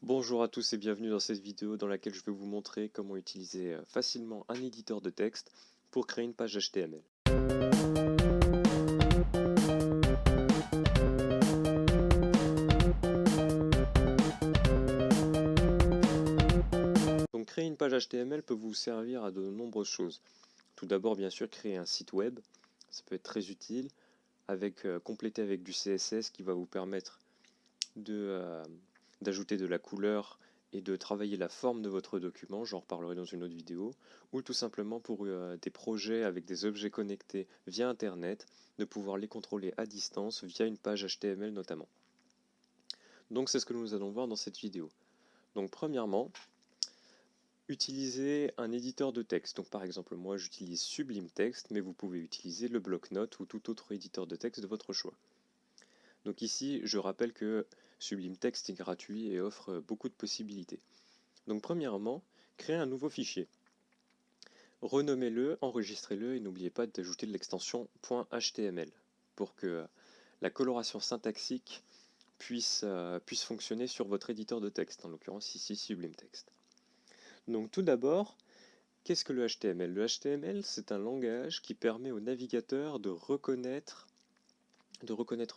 Bonjour à tous et bienvenue dans cette vidéo dans laquelle je vais vous montrer comment utiliser facilement un éditeur de texte pour créer une page HTML. Donc créer une page HTML peut vous servir à de nombreuses choses. Tout d'abord bien sûr créer un site web, ça peut être très utile, complété avec du CSS qui va vous permettre d'ajouter de la couleur et de travailler la forme de votre document, j'en reparlerai dans une autre vidéo, ou tout simplement pour des projets avec des objets connectés via Internet, de pouvoir les contrôler à distance via une page HTML notamment. Donc c'est ce que nous allons voir dans cette vidéo. Donc premièrement, utiliser un éditeur de texte. Donc par exemple moi j'utilise Sublime Text, mais vous pouvez utiliser le bloc-notes ou tout autre éditeur de texte de votre choix. Donc ici, je rappelle que Sublime Text est gratuit et offre beaucoup de possibilités. Donc premièrement, créez un nouveau fichier. Renommez-le, enregistrez-le et n'oubliez pas d'ajouter de l'extension .html pour que la coloration syntaxique puisse fonctionner sur votre éditeur de texte, en l'occurrence ici Sublime Text. Donc tout d'abord, qu'est-ce que le HTML? Le HTML, c'est un langage qui permet au navigateur de reconnaître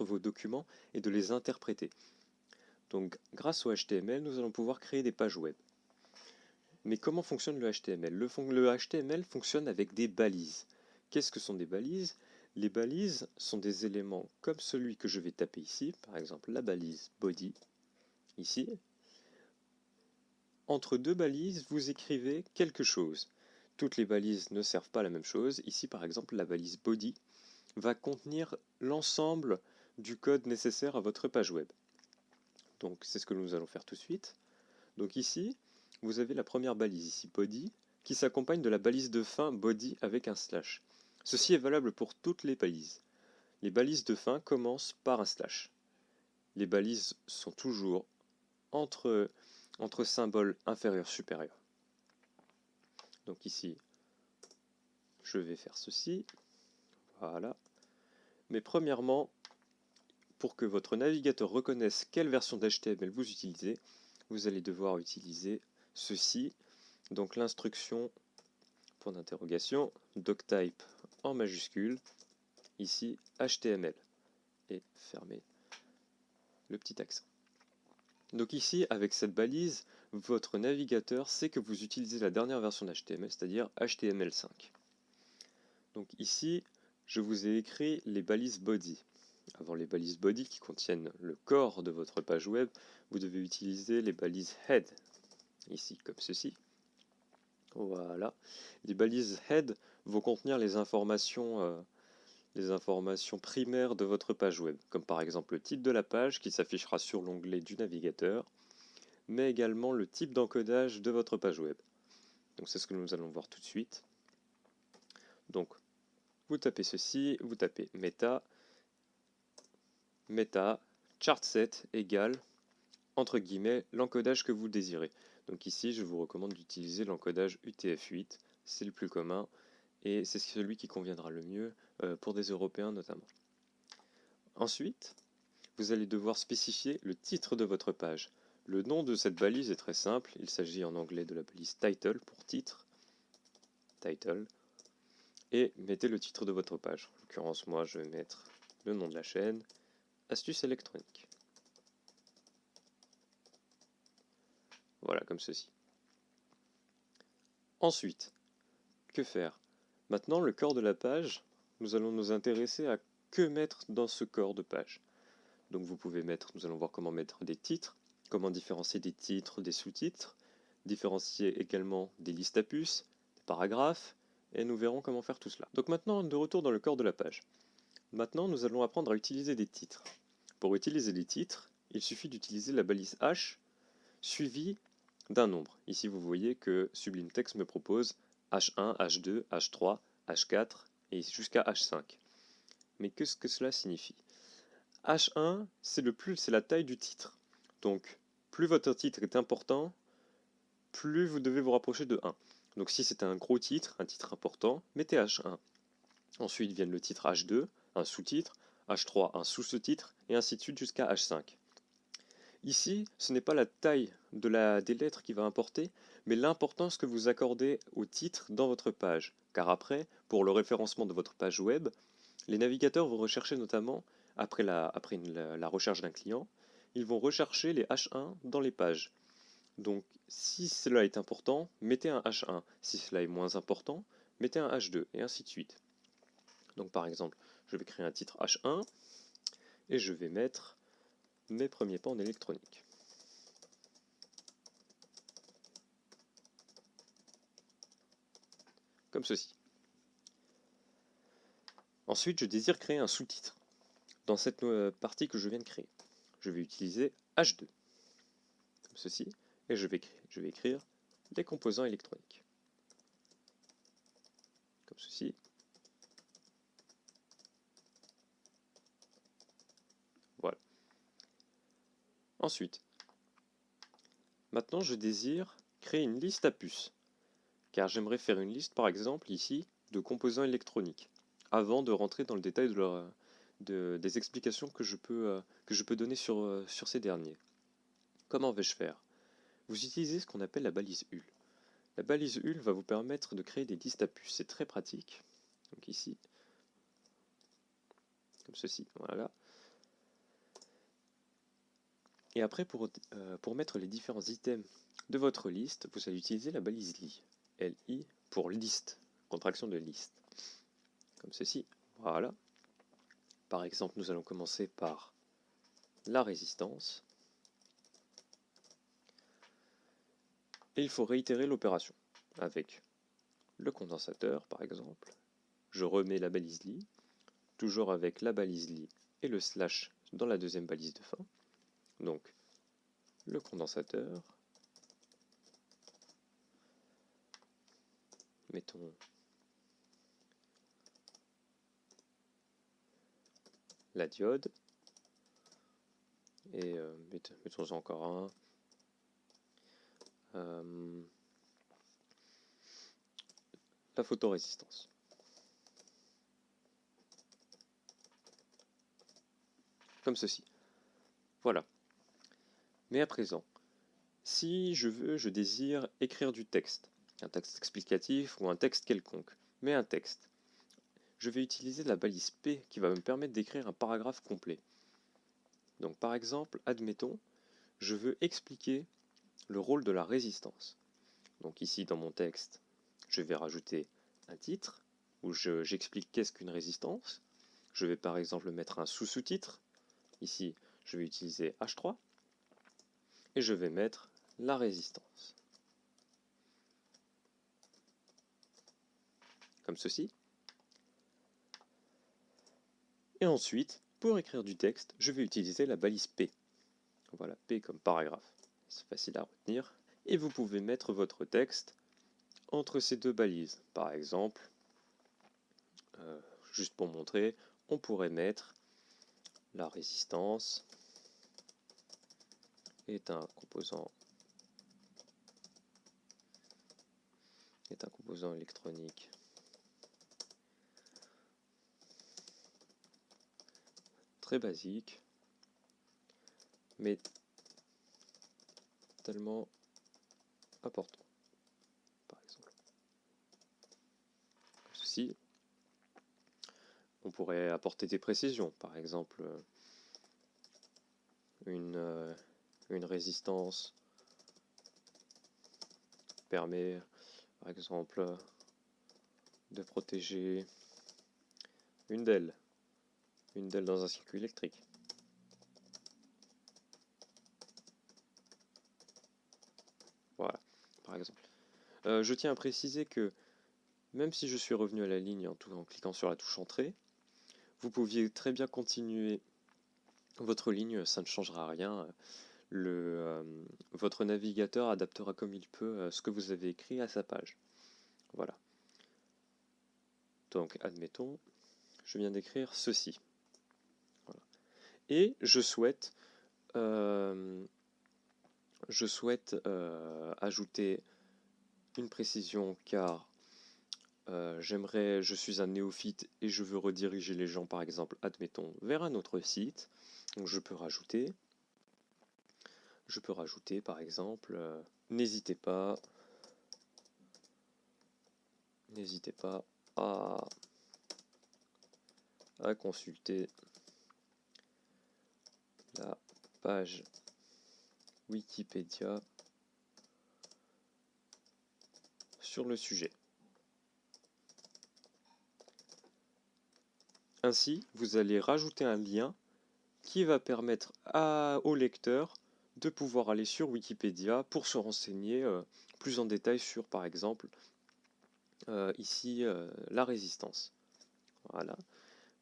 vos documents et de les interpréter. Donc grâce au HTML, nous allons pouvoir créer des pages web. Mais comment fonctionne le HTML? Le HTML fonctionne avec des balises. Qu'est-ce que sont des balises? Les balises sont des éléments comme celui que je vais taper ici, par exemple la balise body, ici. Entre deux balises, vous écrivez quelque chose. Toutes les balises ne servent pas à la même chose. Ici, par exemple, la balise body va contenir l'ensemble du code nécessaire à votre page web. Donc c'est ce que nous allons faire tout de suite. Donc ici, vous avez la première balise, ici body, qui s'accompagne de la balise de fin body avec un slash. Ceci est valable pour toutes les balises. Les balises de fin commencent par un slash. Les balises sont toujours entre symboles inférieur-supérieur. Donc ici, je vais faire ceci. Voilà. Mais premièrement, pour que votre navigateur reconnaisse quelle version d'HTML vous utilisez, vous allez devoir utiliser ceci. Donc l'instruction, point d'interrogation, doctype en majuscule, ici HTML, et fermez le petit accent. Donc ici, avec cette balise, votre navigateur sait que vous utilisez la dernière version d'HTML, c'est-à-dire HTML5. Donc ici, je vous ai écrit les balises body. Avant les balises body qui contiennent le corps de votre page web, vous devez utiliser les balises head, ici comme ceci. Voilà. Les balises head vont contenir les informations primaires de votre page web, comme par exemple le titre de la page qui s'affichera sur l'onglet du navigateur, mais également le type d'encodage de votre page web. Donc c'est ce que nous allons voir tout de suite. Donc vous tapez ceci, vous tapez meta chartset égale entre guillemets l'encodage que vous désirez. Donc ici je vous recommande d'utiliser l'encodage UTF-8, c'est le plus commun et c'est celui qui conviendra le mieux pour des Européens notamment. Ensuite, vous allez devoir spécifier le titre de votre page. Le nom de cette balise est très simple, il s'agit en anglais de la balise title pour titre, title, et mettez le titre de votre page. En l'occurrence, moi je vais mettre le nom de la chaîne, astuces électroniques. Voilà, comme ceci. Ensuite, que faire? Maintenant, le corps de la page, nous allons nous intéresser à que mettre dans ce corps de page. Donc vous pouvez mettre, nous allons voir comment mettre des titres, comment différencier des titres des sous-titres, différencier également des listes à puces, des paragraphes, et nous verrons comment faire tout cela. Donc maintenant, de retour dans le corps de la page. Maintenant, nous allons apprendre à utiliser des titres. Pour utiliser des titres, il suffit d'utiliser la balise H suivie d'un nombre. Ici, vous voyez que Sublime Text me propose H1, H2, H3, H4 et jusqu'à H5. Mais qu'est-ce que cela signifie? H1, c'est la taille du titre. Donc, plus votre titre est important, plus vous devez vous rapprocher de 1. Donc si c'est un gros titre, un titre important, mettez H1. Ensuite viennent le titre H2, un sous-titre, H3, un sous-titre, et ainsi de suite jusqu'à H5. Ici, ce n'est pas la taille des lettres qui va importer, mais l'importance que vous accordez au titre dans votre page. Car après, pour le référencement de votre page web, les navigateurs vont rechercher notamment, après la recherche d'un client, ils vont rechercher les H1 dans les pages. Donc, si cela est important, mettez un H1. Si cela est moins important, mettez un H2, et ainsi de suite. Donc, par exemple, je vais créer un titre H1, et je vais mettre mes premiers pas en électronique. Comme ceci. Ensuite, je désire créer un sous-titre dans cette partie que je viens de créer. Je vais utiliser H2, comme ceci, et je vais écrire les composants électroniques. Comme ceci. Voilà. Ensuite, maintenant je désire créer une liste à puces, car j'aimerais faire une liste, par exemple, ici, de composants électroniques, avant de rentrer dans le détail des explications que je peux donner sur ces derniers. Comment vais-je faire? Vous utilisez ce qu'on appelle la balise HUL. La balise HUL va vous permettre de créer des listes à puces. C'est très pratique. Donc ici, comme ceci, voilà. Et après, pour mettre les différents items de votre liste, vous allez utiliser la balise LI. LI pour liste, contraction de liste. Comme ceci, voilà. Par exemple, nous allons commencer par la résistance. Et il faut réitérer l'opération avec le condensateur, par exemple. Je remets la balise LI, toujours avec la balise LI et le slash dans la deuxième balise de fin. Donc, le condensateur. Mettons la diode. Et mettons encore un. La photorésistance. Comme ceci. Voilà. Mais à présent, si je désire écrire du texte, un texte explicatif ou un texte quelconque, mais un texte, je vais utiliser la balise P qui va me permettre d'écrire un paragraphe complet. Donc par exemple, admettons, je veux expliquer le rôle de la résistance. Donc ici dans mon texte, je vais rajouter un titre où j'explique qu'est-ce qu'une résistance. Je vais par exemple mettre un sous-sous-titre. Ici, je vais utiliser H3 et je vais mettre la résistance. Comme ceci. Et ensuite, pour écrire du texte, je vais utiliser la balise P. Voilà, P comme paragraphe. C'est facile à retenir. Et vous pouvez mettre votre texte entre ces deux balises. Par exemple, juste pour montrer, on pourrait mettre la résistance est un composant électronique très basique, mais tellement important. Par exemple, comme ceci, on pourrait apporter des précisions. Par exemple, une résistance permet, par exemple, de protéger une dalle dans un circuit électrique. Voilà, par exemple. Je tiens à préciser que même si je suis revenu à la ligne en cliquant sur la touche Entrée, vous pouviez très bien continuer votre ligne, ça ne changera rien. Votre navigateur adaptera comme il peut ce que vous avez écrit à sa page. Voilà. Donc, admettons, je viens d'écrire ceci. Voilà. Et je souhaite ajouter une précision car je suis un néophyte et je veux rediriger les gens, par exemple, admettons, vers un autre site. Donc je peux rajouter je peux rajouter par exemple, n'hésitez pas à consulter la page Wikipédia sur le sujet. Ainsi, vous allez rajouter un lien qui va permettre au lecteur de pouvoir aller sur Wikipédia pour se renseigner plus en détail sur, par exemple, ici, la résistance. Voilà.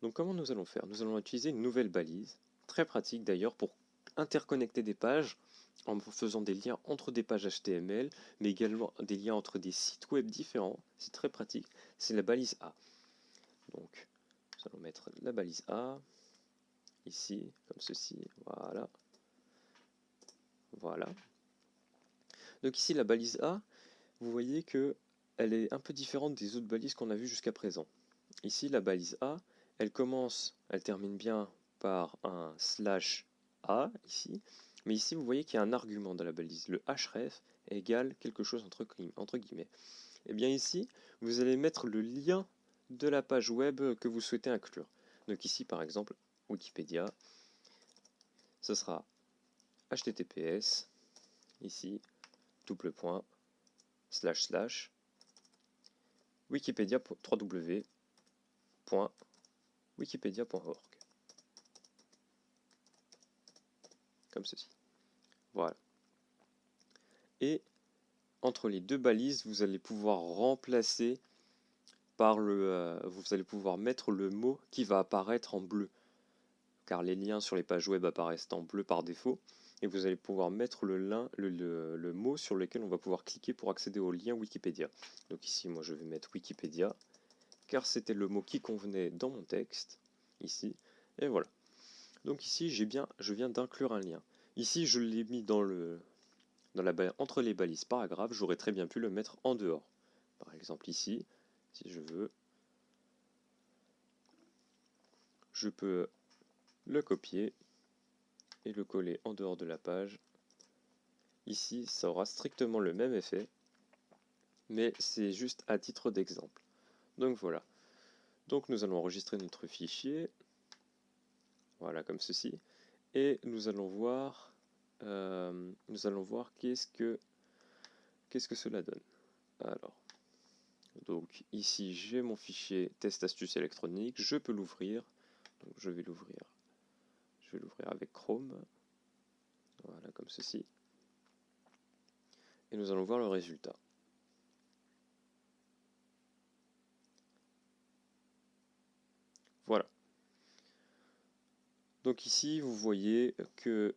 Donc comment nous allons faire? Nous allons utiliser une nouvelle balise, très pratique d'ailleurs pour interconnecter des pages en faisant des liens entre des pages HTML, mais également des liens entre des sites web différents. C'est très pratique. C'est la balise A. Donc, nous allons mettre la balise A ici, comme ceci. Voilà. Voilà. Donc ici, la balise A, vous voyez que elle est un peu différente des autres balises qu'on a vues jusqu'à présent. Ici, la balise A, elle termine bien par un /A ici, mais ici vous voyez qu'il y a un argument dans la balise, le href égale quelque chose entre guillemets. Et bien ici, vous allez mettre le lien de la page web que vous souhaitez inclure. Donc ici par exemple, Wikipédia, ce sera https, ici, double point, / Wikipédia 3w.wikipedia.org. Comme ceci. Voilà. Et entre les deux balises, vous allez pouvoir remplacer par vous allez pouvoir mettre le mot qui va apparaître en bleu. Car les liens sur les pages web apparaissent en bleu par défaut. Et vous allez pouvoir mettre le mot sur lequel on va pouvoir cliquer pour accéder au lien Wikipédia. Donc ici, moi, je vais mettre Wikipédia, car c'était le mot qui convenait dans mon texte, ici. Et voilà. Donc ici, je viens d'inclure un lien. Ici, je l'ai mis entre les balises paragraphes, j'aurais très bien pu le mettre en dehors. Par exemple ici, si je veux, je peux le copier et le coller en dehors de la page. Ici, ça aura strictement le même effet, mais c'est juste à titre d'exemple. Donc voilà. Donc nous allons enregistrer notre fichier, voilà comme ceci, et nous allons voir qu'est-ce que cela donne. Alors, donc ici j'ai mon fichier test astuce électronique, je peux l'ouvrir. Donc je vais l'ouvrir avec Chrome, voilà comme ceci, et nous allons voir le résultat. Voilà. Donc ici vous voyez que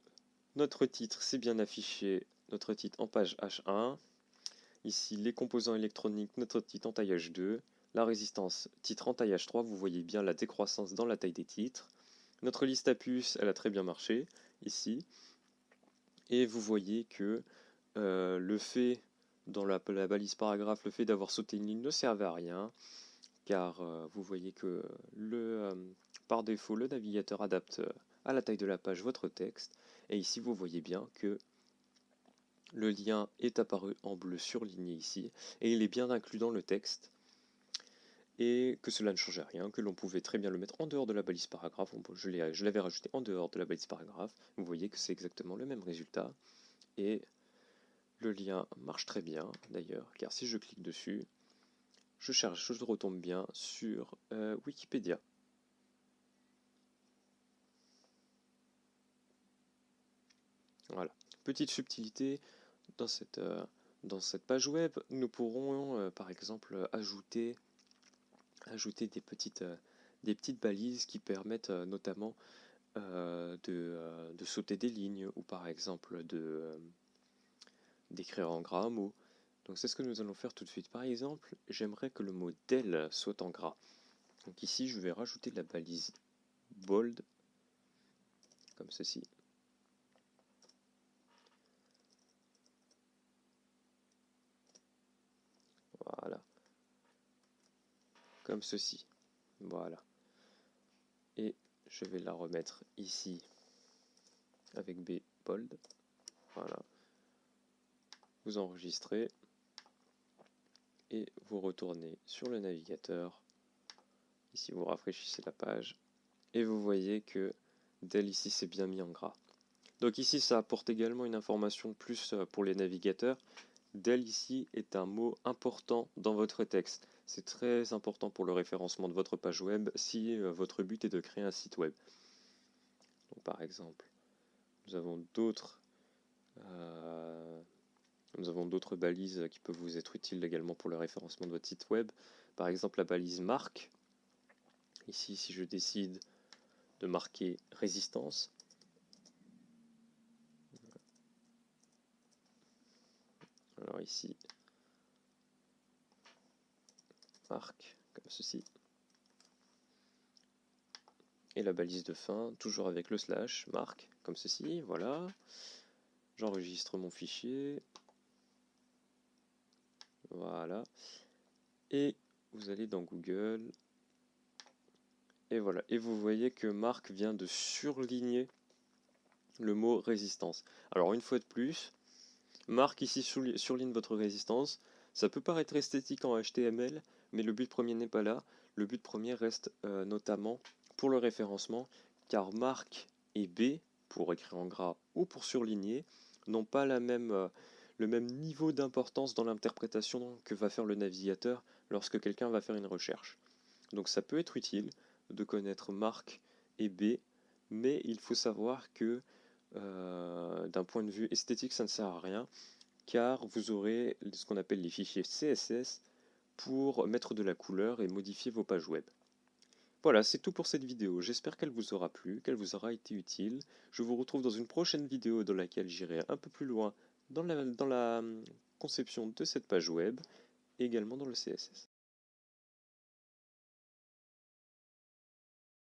notre titre c'est bien affiché, notre titre en page H1, ici les composants électroniques, notre titre en taille H2, la résistance titre en taille H3, vous voyez bien la décroissance dans la taille des titres. Notre liste à puces, elle a très bien marché, ici. Et vous voyez que le fait, dans la balise paragraphe, le fait d'avoir sauté une ligne ne servait à rien, car vous voyez que par défaut, le navigateur adapte à la taille de la page votre texte. Et ici, vous voyez bien que le lien est apparu en bleu surligné ici, et il est bien inclus dans le texte. Et que cela ne changeait rien, que l'on pouvait très bien le mettre en dehors de la balise paragraphe. Je l'avais rajouté en dehors de la balise paragraphe. Vous voyez que c'est exactement le même résultat. Et le lien marche très bien d'ailleurs, car si je clique dessus, je retombe bien sur Wikipédia. Voilà. Petite subtilité, dans cette page web, nous pourrons par exemple ajouter des petites balises qui permettent notamment de sauter des lignes ou par exemple d'écrire en gras un mot. Donc c'est ce que nous allons faire tout de suite. Par exemple, j'aimerais que le mot del soit en gras. Donc ici, je vais rajouter la balise bold, comme ceci. Voilà. Comme ceci. Voilà. Et je vais la remettre ici avec B bold. Voilà. Vous enregistrez et vous retournez sur le navigateur. Ici, vous rafraîchissez la page et vous voyez que Dell ici c'est bien mis en gras. Donc ici, ça apporte également une information plus pour les navigateurs. Dell ici est un mot important dans votre texte. C'est très important pour le référencement de votre page web si votre but est de créer un site web. Donc, par exemple, nous avons d'autres balises qui peuvent vous être utiles également pour le référencement de votre site web. Par exemple, la balise marque. Ici, si je décide de marquer résistance, alors ici, marque comme ceci. Et la balise de fin, toujours avec le slash, marque comme ceci, voilà. J'enregistre mon fichier. Voilà. Et vous allez dans Google. Et voilà. Et vous voyez que marque vient de surligner le mot résistance. Alors une fois de plus, marque ici surligne votre résistance. Ça peut paraître esthétique en HTML, mais le but premier n'est pas là. Le but premier reste notamment pour le référencement, car marque et B, pour écrire en gras ou pour surligner, n'ont pas le même niveau d'importance dans l'interprétation que va faire le navigateur lorsque quelqu'un va faire une recherche. Donc ça peut être utile de connaître marque et B, mais il faut savoir que d'un point de vue esthétique, ça ne sert à rien, car vous aurez ce qu'on appelle les fichiers CSS pour mettre de la couleur et modifier vos pages web. Voilà, c'est tout pour cette vidéo. J'espère qu'elle vous aura plu, qu'elle vous aura été utile. Je vous retrouve dans une prochaine vidéo dans laquelle j'irai un peu plus loin dans la conception de cette page web et également dans le CSS.